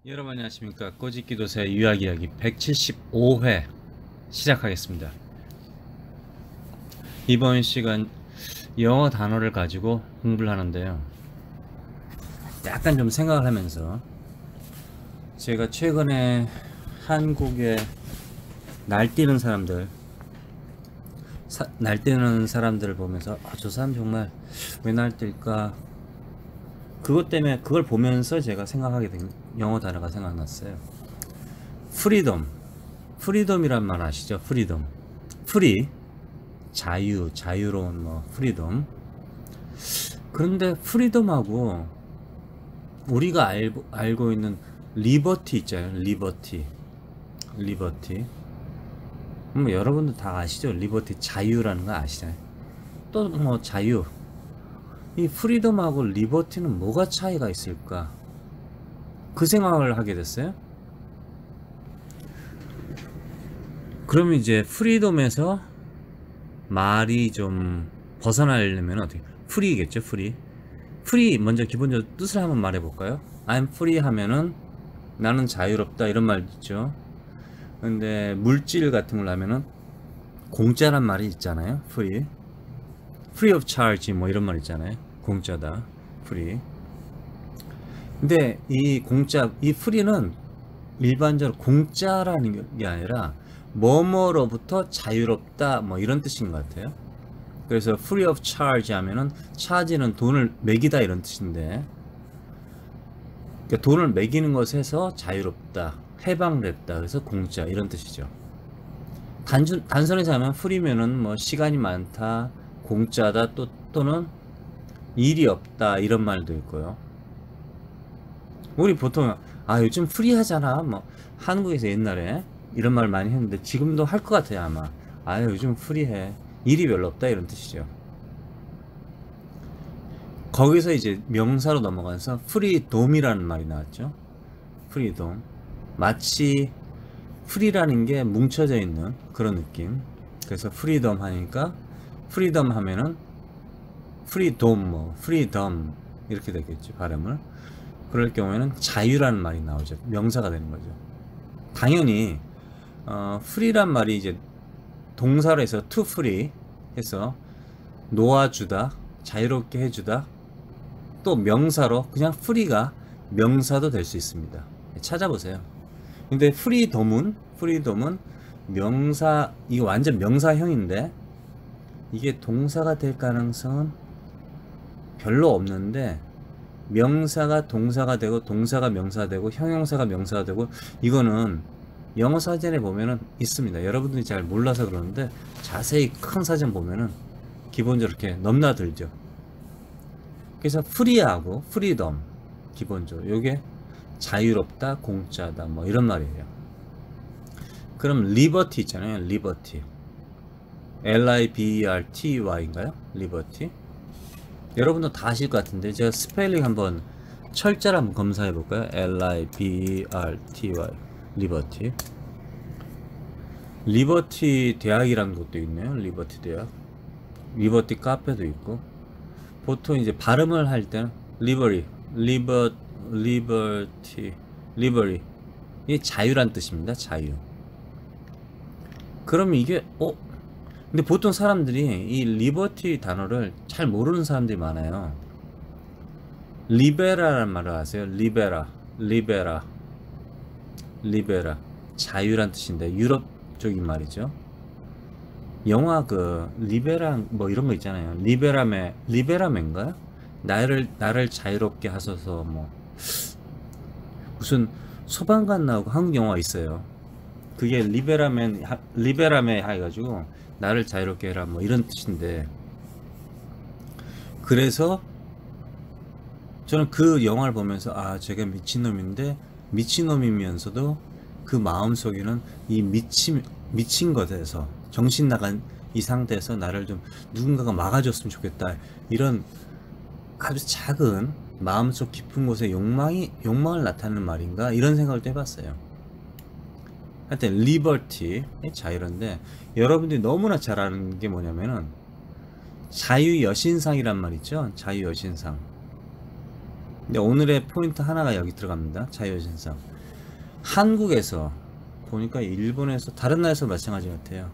여러분 안녕하십니까. 꼬집기도새 유학이야기 175회 시작하겠습니다. 이번 시간 영어 단어를 가지고 공부를 하는데요, 약간 좀 생각을 하면서 제가 최근에 한국에 날뛰는 사람들을 보면서 저 사람 정말 왜 날뛸까, 그것 때문에 그걸 보면서 제가 생각하게 된 영어 단어가 생각났어요. 프리덤이란 말 아시죠? 프리, 자유로운 프리덤. 그런데 프리덤하고 우리가 알고 있는 리버티 있잖아요. 리버티. 여러분도 다 아시죠? 리버티, 자유라는 거 아시잖아요. 또 자유. 이 프리덤하고 리버티는 뭐가 차이가 있을까? 그 생각을 하게 됐어요. 그러면 이제 프리덤에서 말이 좀 벗어나려면 어떻게? 프리겠죠, 프리. 먼저 기본적으로 뜻을 한번 말해 볼까요? I'm free 하면은 나는 자유롭다, 이런 말 있죠. 근데 물질 같은 걸 하면은 공짜란 말이 있잖아요. free of charge 이런 말 있잖아요. 공짜다, free. 근데 이 free는 일반적으로 공짜라는 게 아니라 뭐뭐로부터 자유롭다, 이런 뜻인 것 같아요. 그래서 free of charge 하면은 charge는 돈을 매기다, 이런 뜻인데, 그러니까 돈을 매기는 것에서 자유롭다, 해방됐다, 그래서 공짜, 이런 뜻이죠. 단순히 하면 free면은 시간이 많다, 공짜다, 또는 일이 없다, 이런 말도 있고요. 우리 보통 요즘 프리하잖아, 한국에서 옛날에 이런 말 많이 했는데 지금도 할 것 같아요, 아마. 요즘 프리해, 일이 별로 없다, 이런 뜻이죠. 거기서 이제 명사로 넘어가서 프리돔이라는 말이 나왔죠. 프리돔. 마치 프리라는 게 뭉쳐져 있는 그런 느낌. 그래서 프리덤 하니까, 프리덤 하면은 프리돔, 프리덤 이렇게 되겠죠, 발음을. 그럴 경우에는 자유라는 말이 나오죠. 명사가 되는 거죠. 당연히 프리란 말이 이제 동사로 해서 to free 해서 놓아주다, 자유롭게 해주다. 또 명사로 그냥 free가 명사도 될 수 있습니다. 찾아보세요. 근데 프리돔은 명사, 이거 완전 명사형인데 이게 동사가 될 가능성은 별로 없는데, 명사가 동사가 되고 동사가 명사가 되고 형용사가 명사가 되고, 이거는 영어 사전에 보면은 있습니다. 여러분들이 잘 몰라서 그러는데 자세히 큰 사전 보면은 기본적으로 이렇게 넘나들죠. 그래서 프리하고 프리덤, 기본적으로 요게 자유롭다, 공짜다, 이런 말이에요. 그럼 리버티 있잖아요. 리버티, Liberty인가요? 리버티. 여러분도 다 아실 것 같은데 제가 스펠링 한번 철자를 한번 검사해 볼까요? Liberty, 리버티. 리버티 대학이라는 것도 있네요. 리버티 대학. 리버티 카페도 있고. 보통 이제 발음을 할 때는 리버티, 이게 자유란 뜻입니다. 자유. 그러면 이게 근데 보통 사람들이 이 리버티 단어를 잘 모르는 사람들이 많아요. 리베라라는 말을 아세요? 리베라, 자유란 뜻인데 유럽 쪽인 말이죠. 영화 리베라 이런 거 있잖아요. 리베라맨가요? 나를 자유롭게 하소서, 무슨 소방관 나오고 한국 영화 있어요. 그게 리베라맨 해가지고 나를 자유롭게 해라, 이런 뜻인데, 그래서 저는 그 영화를 보면서 제가 미친놈인데, 미친놈이면서도 그 마음속에는 이 미친 것에서, 정신 나간 이 상태에서 나를 좀 누군가가 막아줬으면 좋겠다, 이런 아주 작은 마음속 깊은 곳에 욕망을 나타내는 말인가, 이런 생각을 또 해봤어요. 하여튼 리버티, 자유인데, 여러분들이 너무나 잘 아는 게 뭐냐면은 자유여신상이란 말 있죠. 자유여신상. 근데 오늘의 포인트 하나가 여기 들어갑니다. 자유여신상. 한국에서 보니까 일본에서 다른 나라에서 마찬가지 같아요.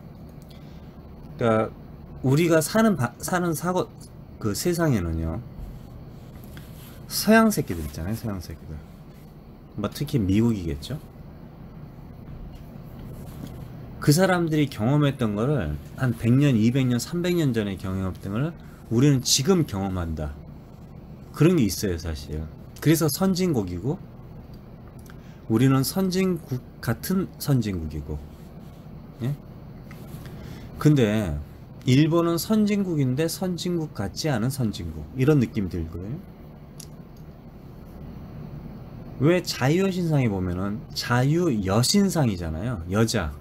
그러니까 우리가 사는 사고 그 세상에는요, 서양 새끼들 있잖아요. 서양 새끼들. 뭐 특히 미국이겠죠. 그 사람들이 경험했던 거를 한 100년, 200년, 300년 전에 경험했던 걸 우리는 지금 경험한다. 그런 게 있어요, 사실. 그래서 선진국이고, 우리는 선진국 같은 선진국이고, 예? 근데 일본은 선진국인데 선진국 같지 않은 선진국, 이런 느낌이 들고요. 왜 자유여신상에 보면은 자유여신상이잖아요. 여자.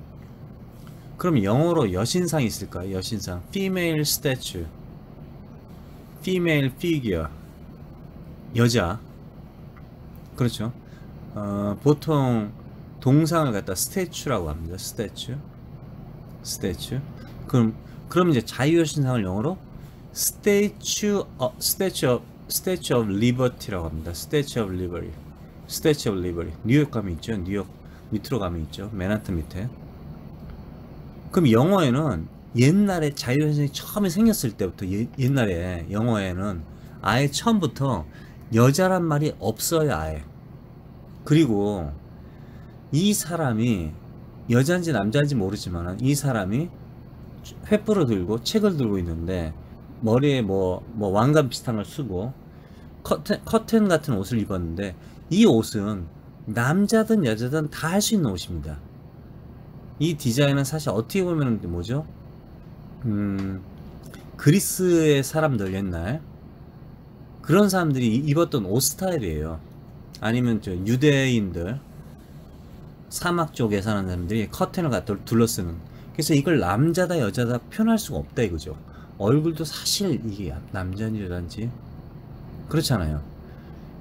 그럼 영어로 여신상이 있을까요? 여신상. Female statue, Female figure. 여자. 그렇죠. 보통 동상을 갖다 statue라고 합니다. statue. 그럼 이제 자유여신상을 영어로 statue of liberty라고 합니다. statue of liberty. 뉴욕 가면 있죠. 뉴욕 밑으로 가면 있죠. 맨하튼 밑에. 그럼 영어에는 옛날에 자유여신상이 처음에 생겼을 때부터 옛날에 영어에는 아예 처음부터 여자란 말이 없어요. 아예. 그리고 이 사람이 여자인지 남자인지 모르지만 이 사람이 횃불을 들고 책을 들고 있는데 머리에 뭐 왕관 비슷한 걸 쓰고 커튼 같은 옷을 입었는데, 이 옷은 남자든 여자든 다 할 수 있는 옷입니다. 이 디자인은 사실 어떻게 보면 뭐죠? 그리스의 사람들, 옛날 그런 사람들이 입었던 옷 스타일이에요. 아니면 저 유대인들, 사막 쪽에 사는 사람들이 커튼을 갖다 둘러쓰는. 그래서 이걸 남자다 여자다 표현할 수가 없다 이거죠. 얼굴도 사실 이게 남자인지 여자인지 그렇잖아요.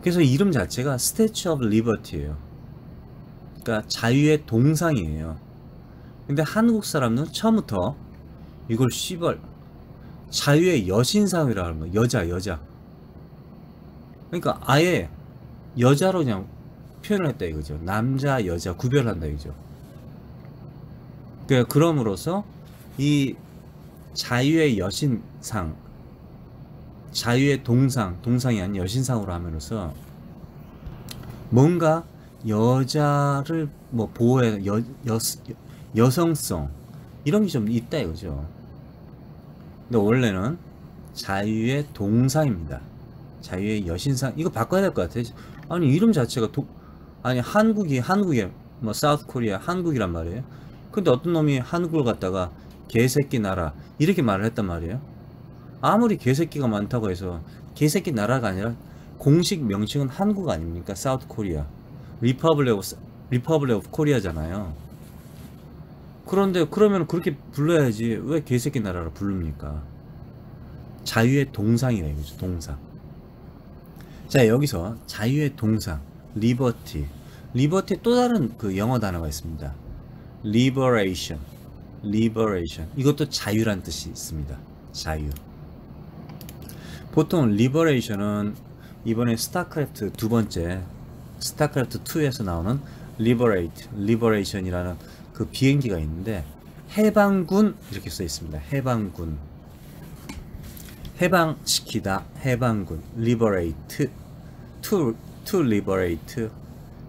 그래서 이름 자체가 Statue of Liberty예요. 그러니까 자유의 동상이에요. 근데 한국 사람은 처음부터 이걸 씨발 자유의 여신상이라고 하는 거예요. 여자. 그러니까 아예 여자로 그냥 표현을 했다 이거죠. 남자 여자 구별한다 이거죠. 그러니까 그럼으로써 이 자유의 여신상, 자유의 동상이 아닌 여신상으로 함으로써 뭔가 여자를 뭐 보호해 여성성 이런 게 좀 있다 이거죠. 근데 원래는 자유의 동상입니다. 자유의 여신상. 이거 바꿔야 될 것 같아요. 아니 이름 자체가 아니 한국에 뭐 사우스 코리아 한국이란 말이에요. 근데 어떤 놈이 한국을 갖다가 개새끼 나라 이렇게 말을 했단 말이에요. 아무리 개새끼가 많다고 해서 개새끼 나라가 아니라 공식 명칭은 한국 아닙니까? 사우스 코리아 리퍼블릭 오브 코리아잖아요. 그런데 그러면 그렇게 불러야지 왜 개새끼 나라로 부릅니까? 자유의 동상이라 이거죠. 동상. 자, 여기서 자유의 동상 리버티 또 다른 그 영어 단어가 있습니다. liberation. 이것도 자유란 뜻이 있습니다. 자유. 보통 liberation은 이번에 스타크래프트 두 번째 스타크래프트 2에서 나오는 liberation이라는 그 비행기가 있는데 해방군 이렇게 써 있습니다. 해방군. 해방시키다. 해방군. liberate. to liberate.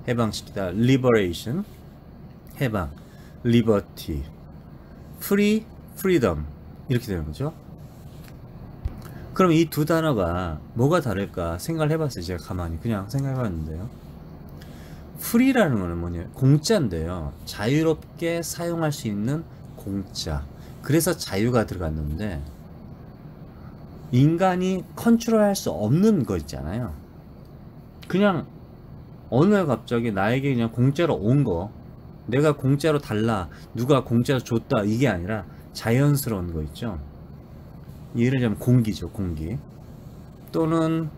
해방시키다. liberation. 해방. liberty. freedom. 이렇게 되는 거죠. 그럼 이 두 단어가 뭐가 다를까 생각을 해봤어요. 제가 가만히 그냥 생각해봤는데요. free라는 거는 뭐냐, 공짜인데요. 자유롭게 사용할 수 있는 공짜. 그래서 자유가 들어갔는데 인간이 컨트롤할 수 없는 거 있잖아요. 그냥 어느 날 갑자기 나에게 그냥 공짜로 온 거, 내가 공짜로 달라, 누가 공짜로 줬다, 이게 아니라 자연스러운 거 있죠. 예를 들면 공기죠. 공기 또는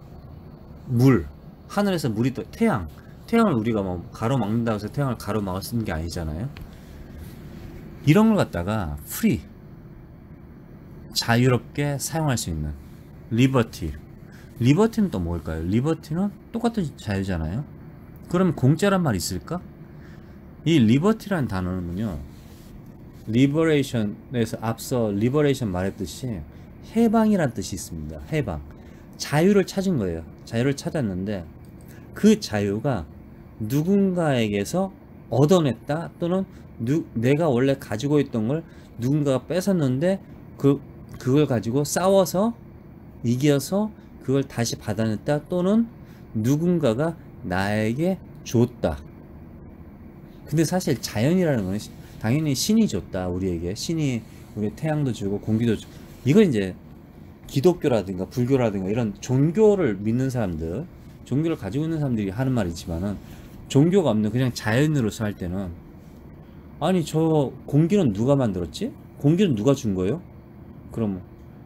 물, 하늘에서 물이 또 태양을 우리가 뭐 가로막는다고 해서 태양을 가로막을 쓰는 게 아니잖아요. 이런 걸 갖다가 free, 자유롭게 사용할 수 있는 liberty, 리버티는 또 뭘까요? 리버티는 똑같은 자유잖아요. 그럼 공짜란 말 있을까? 이 리버티라는 단어는요, 리버레이션에서 앞서 리버레이션 말했듯이 해방이란 뜻이 있습니다. 해방. 자유를 찾은 거예요. 자유를 찾았는데 그 자유가 누군가에게서 얻어냈다, 또는 내가 원래 가지고 있던 걸 누군가가 뺏었는데 그걸 가지고 싸워서 이겨서 그걸 다시 받아냈다, 또는 누군가가 나에게 줬다. 근데 사실 자연이라는 건 당연히 신이 줬다. 우리에게 신이 우리 태양도 주고 공기도 주고, 이건 이제 기독교라든가 불교라든가 이런 종교를 믿는 사람들, 종교를 가지고 있는 사람들이 하는 말이지만은, 종교가 없는 그냥 자연으로서 할 때는, 아니 저 공기는 누가 만들었지? 공기는 누가 준 거예요? 그럼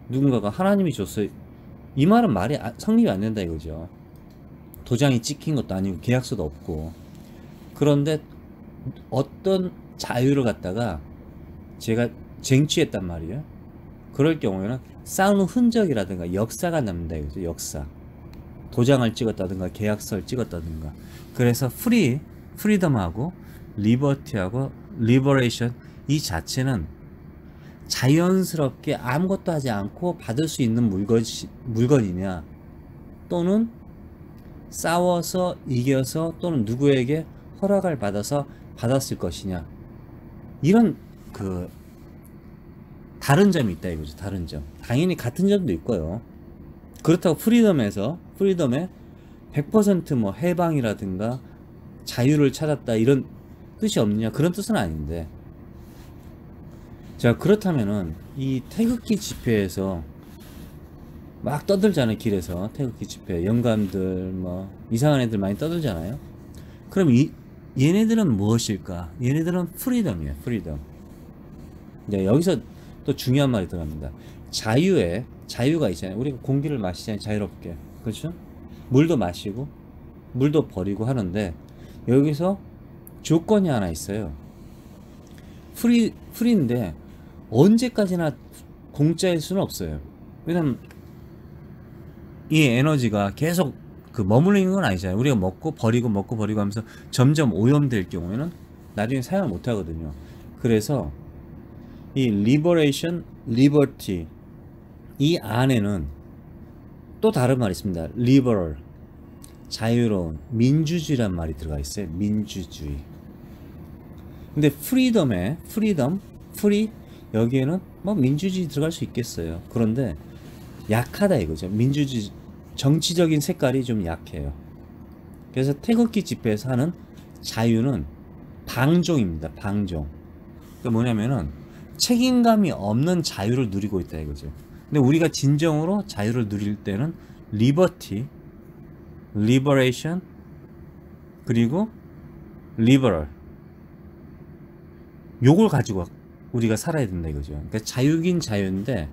누군가가 하나님이 줬어요. 이 말은 말이 성립이 안 된다 이거죠. 도장이 찍힌 것도 아니고 계약서도 없고. 그런데 어떤 자유를 갖다가 제가 쟁취했단 말이에요. 그럴 경우에는 쌓은 흔적이라든가 역사가 남는다 이거죠. 역사. 도장을 찍었다든가 계약서를 찍었다든가. 그래서 프리덤하고 리버티하고 리버레이션, 이 자체는 자연스럽게 아무것도 하지 않고 받을 수 있는 물건이냐, 또는 싸워서 이겨서, 또는 누구에게 허락을 받아서 받았을 것이냐, 이런 다른 점이 있다 이거죠. 다른 점. 당연히 같은 점도 있고요. 그렇다고 프리덤에 100% 뭐 해방이라든가 자유를 찾았다 이런 뜻이 없느냐, 그런 뜻은 아닌데, 자, 그렇다면은 이 태극기 집회에서 막 떠들잖아요. 길에서 태극기 집회, 영감들 뭐 이상한 애들 많이 떠들잖아요. 그럼 얘네들은 무엇일까? 얘네들은 프리덤이에요. 프리덤. 네, 여기서 또 중요한 말이 들어갑니다. 자유가 있잖아요. 우리가 공기를 마시잖아요. 자유롭게. 그렇죠? 물도 마시고 물도 버리고 하는데, 여기서 조건이 하나 있어요. 프리인데 언제까지나 공짜일 수는 없어요. 왜냐면 이 에너지가 계속 머무르는 건 아니잖아요. 우리가 먹고 버리고 하면서 점점 오염될 경우에는 나중에 사용을 못 하거든요. 그래서 이 리버레이션, 리버티, 이 안에는 또 다른 말이 있습니다. 리버럴, 자유로운, 민주주의란 말이 들어가 있어요. 민주주의. 근데 프리, 여기에는 뭐 민주주의 들어갈 수 있겠어요. 그런데 약하다 이거죠. 민주주의, 정치적인 색깔이 좀 약해요. 그래서 태극기 집회에서 하는 자유는 방종입니다. 방종. 그러니까 뭐냐면은 책임감이 없는 자유를 누리고 있다 이거죠. 근데 우리가 진정으로 자유를 누릴 때는 리버티, 리버레이션, 그리고 리버럴, 요걸 가지고 우리가 살아야 된다 이거죠. 그러니까 자유긴 자유인데,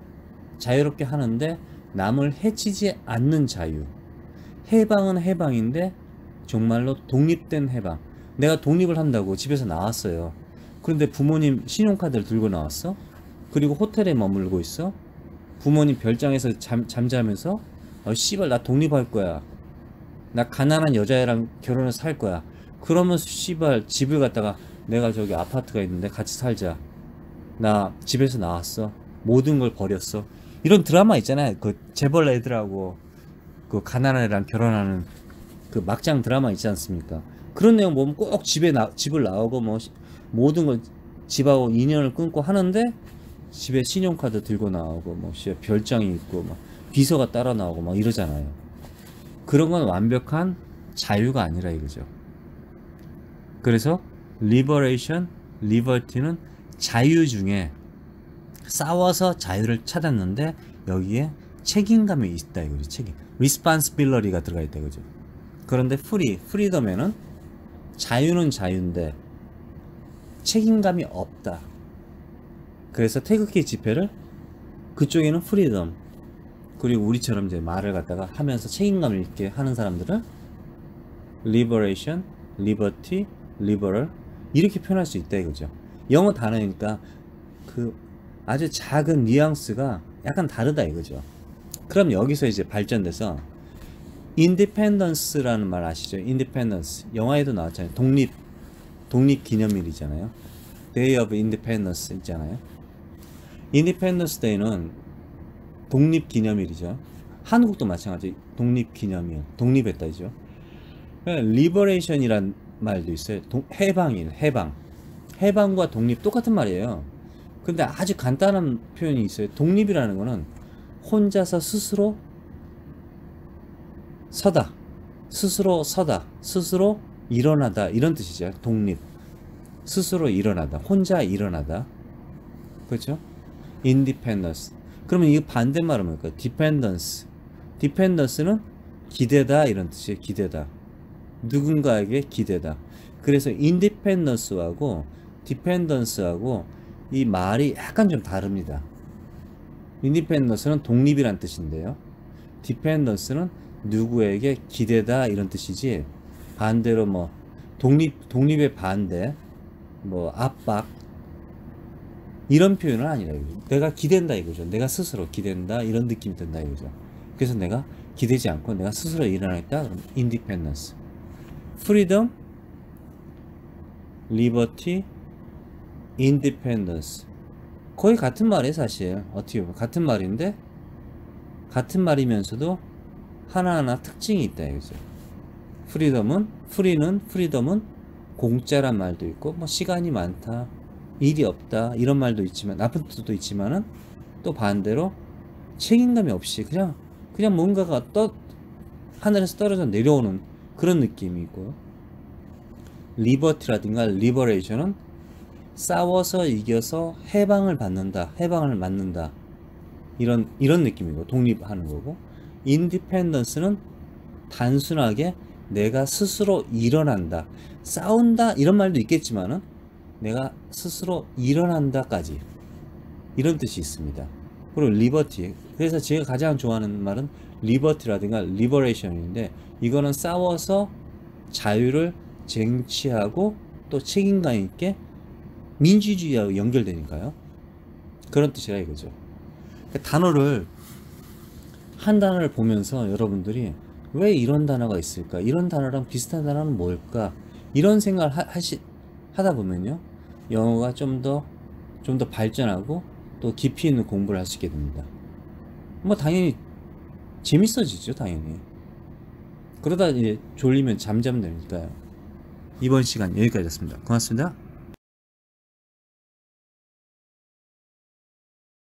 자유롭게 하는데 남을 해치지 않는 자유. 해방은 해방인데 정말로 독립된 해방. 내가 독립을 한다고 집에서 나왔어요. 그런데 부모님 신용카드를 들고 나왔어? 그리고 호텔에 머물고 있어? 부모님 별장에서 잠자면서 씨발 나 독립할 거야, 나 가난한 여자애랑 결혼해서 살 거야, 그러면서 씨발 집을 갖다가 내가 저기 아파트가 있는데 같이 살자, 나 집에서 나왔어, 모든 걸 버렸어, 이런 드라마 있잖아요. 그 재벌 애들하고 그 가난한 애랑 결혼하는 그 막장 드라마 있지 않습니까? 그런 내용 보면 꼭 집을 나오고 뭐 모든 걸 집하고 인연을 끊고 하는데, 집에 신용카드 들고 나오고 뭐 별장이 있고 막 비서가 따라 나오고 막 이러잖아요. 그런 건 완벽한 자유가 아니라 이거죠. 그래서 리버레이션, 리버티는 자유 중에 싸워서 자유를 찾았는데 여기에 책임감이 있다 이거죠. 책임, responsibility가 들어가 있다 이거죠. 그런데 프리덤에는 자유는 자유인데 책임감이 없다. 그래서 태극기 집회를, 그쪽에는 프리덤, 그리고 우리처럼 이제 말을 갖다가 하면서 책임감을 있게 하는 사람들은 liberation, liberty, liberal, 이렇게 표현할 수 있다 이거죠. 영어 단어니까 그 아주 작은 뉘앙스가 약간 다르다 이거죠. 그럼 여기서 이제 발전돼서 independence라는 말 아시죠? independence. 영화에도 나왔잖아요. 독립 기념일이잖아요. Day of Independence 있잖아요. Independence Day는 독립 기념일이죠. 한국도 마찬가지. 독립 기념일. 독립했다죠. liberation이란 말도 있어요. 해방일, 해방. 해방과 독립 똑같은 말이에요. 근데 아주 간단한 표현이 있어요. 독립이라는 거는 혼자서 스스로 서다, 스스로 일어나다, 이런 뜻이죠. 독립. 스스로 일어나다, 혼자 일어나다. 그렇죠? independence. 그러면 이 반대말은 뭘까요? dependence. dependence는 기대다, 이런 뜻이에요. 기대다. 누군가에게 기대다. 그래서 independence하고 dependence하고 이 말이 약간 좀 다릅니다. independence는 독립이란 뜻인데요. dependence는 누구에게 기대다, 이런 뜻이지, 반대로 뭐 독립의 반대, 뭐 압박, 이런 표현은 아니라 이거죠. 내가 기댄다 이거죠. 내가 스스로 기댄다, 이런 느낌이 든다 이거죠. 그래서 내가 기대지 않고 내가 스스로 일어나겠다. 그럼 independence. freedom, liberty, independence. 거의 같은 말이에요, 사실. 어떻게 보면 같은 말인데, 같은 말이면서도 하나하나 특징이 있다 이거죠. freedom은 공짜란 말도 있고, 뭐 시간이 많다, 일이 없다, 이런 말도 있지만, 나쁜 뜻도 있지만은, 또 반대로 책임감이 없이 그냥 뭔가가 하늘에서 떨어져 내려오는 그런 느낌이 있고요. liberty라든가 liberation은 싸워서 이겨서 해방을 맞는다, 이런 느낌이고, 독립하는 거고, independence는 단순하게 내가 스스로 일어난다, 싸운다, 이런 말도 있겠지만은 내가 스스로 일어난다까지, 이런 뜻이 있습니다. 그리고 liberty, 그래서 제가 가장 좋아하는 말은 liberty라든가 liberation인데, 이거는 싸워서 자유를 쟁취하고 또 책임감 있게 민주주의하고 연결되니까요. 그런 뜻이라 이거죠. 한 단어를 보면서 여러분들이 왜 이런 단어가 있을까, 이런 단어랑 비슷한 단어는 뭘까, 이런 생각을 하다 보면요, 영어가 좀 더 발전하고 또 깊이 있는 공부를 할 수 있게 됩니다. 뭐 당연히 재밌어지죠, 당연히. 그러다 이제 졸리면 잠자면 되니까요. 이번 시간 여기까지였습니다. 고맙습니다.